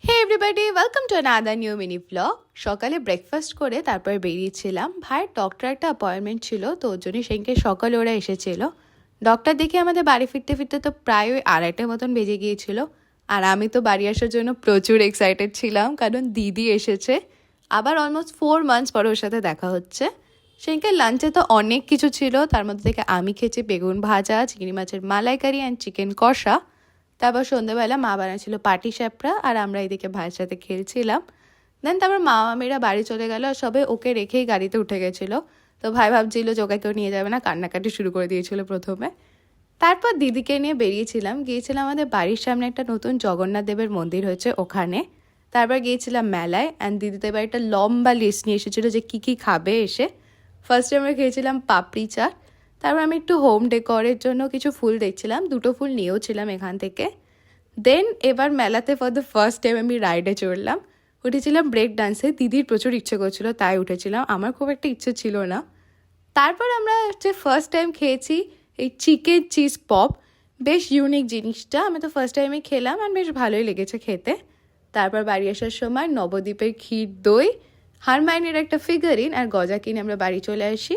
Hey everybody, welcome to another new mini blog. সকালে breakfast করে তারপর বেরিয়েছিলাম। ভাইয়ের ডক্টর একটা অ্যাপয়েন্টমেন্ট ছিল, তো ওর জন্য সেদিনকে সকালে ওরা এসেছিল। ডক্টর দেখে আমাদের বাড়ি ফিরতে ফিরতে তো প্রায় ওই 2:30 মতন বেজে গিয়েছিল। আর আমি তো বাড়ি আসার জন্য প্রচুর এক্সাইটেড ছিলাম, কারণ দিদি এসেছে। আবার অলমোস্ট 4 মান্থস পরে ওর সাথে দেখা হচ্ছে। সেদিনকে লাঞ্চে তো অনেক কিছু ছিল, তার মধ্যে থেকে আমি খেয়েছি বেগুন ভাজা, চিংড়ি মাছের মালাইকারি অ্যান্ড চিকেন কষা। তারপর সন্ধ্যেবেলা মা বানাচ্ছিল পাটি সাপড়া, আর আমরা এদিকে ভাইয়ের সাথে খেলছিলাম। দেন তারপর মা মামিরা বাড়ি চলে গেল, আর সবাই ওকে রেখেই গাড়িতে উঠে গেছিলো। তো ভাই ভাবছিল যে ওকে কেউ নিয়ে যাবে না, কান্নাকাটি শুরু করে দিয়েছিল প্রথমে। তারপর দিদিকে নিয়ে গিয়েছিলাম আমাদের বাড়ির সামনে একটা নতুন জগন্নাথ দেবের মন্দির হয়েছে ওখানে। তারপর গিয়েছিলাম মেলায়, অ্যান্ড দিদিদের এবার একটা লম্বা লিস্ট নিয়ে এসেছিলো যে কী কী খাবে এসে। ফার্স্টে আমরা খেয়েছিলাম পাপড়ি চাট। তারপর আমি একটু হোম ডেকোরের জন্য কিছু ফুল দেখছিলাম, 2টো ফুল নিয়েও ছিলাম এখান থেকে। দেন এবার মেলাতে ফর দ্য ফার্স্ট টাইম আমি রাইডে চড়লাম, উঠেছিলাম ব্রেক ডান্সে। দিদির প্রচুর ইচ্ছে করছিল তাই উঠেছিলাম, আমার খুব একটা ইচ্ছে ছিল না। তারপর আমরা যে ফার্স্ট টাইম খেয়েছি এই চিকেন চিজ পপ, বেশ ইউনিক জিনিসটা, আমি তো ফার্স্ট টাইমে খেলাম আর বেশ ভালোই লেগেছে খেতে। তারপর বাড়ি আসার সময় নবদ্বীপের ক্ষীর দই, হারমাইনের একটা ফিগারিন আর গজা কিনে আমরা বাড়ি চলে আসি।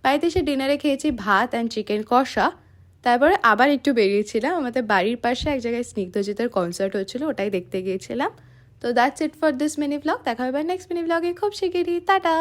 বাড়িতে এসে ডিনারে খেয়েছি ভাত অ্যান্ড চিকেন কষা। তারপরে আবার একটু বেরিয়েছিলাম, আমাদের বাড়ির পাশে এক জায়গায় স্নিগ্ধজিতের কনসার্ট হচ্ছিল, ওটাই দেখতে গিয়েছিলাম। তো that's it for this mini blog. দেখা হবে নেক্সট মিনি ব্লগে খুব শিগগিরই। টাটা।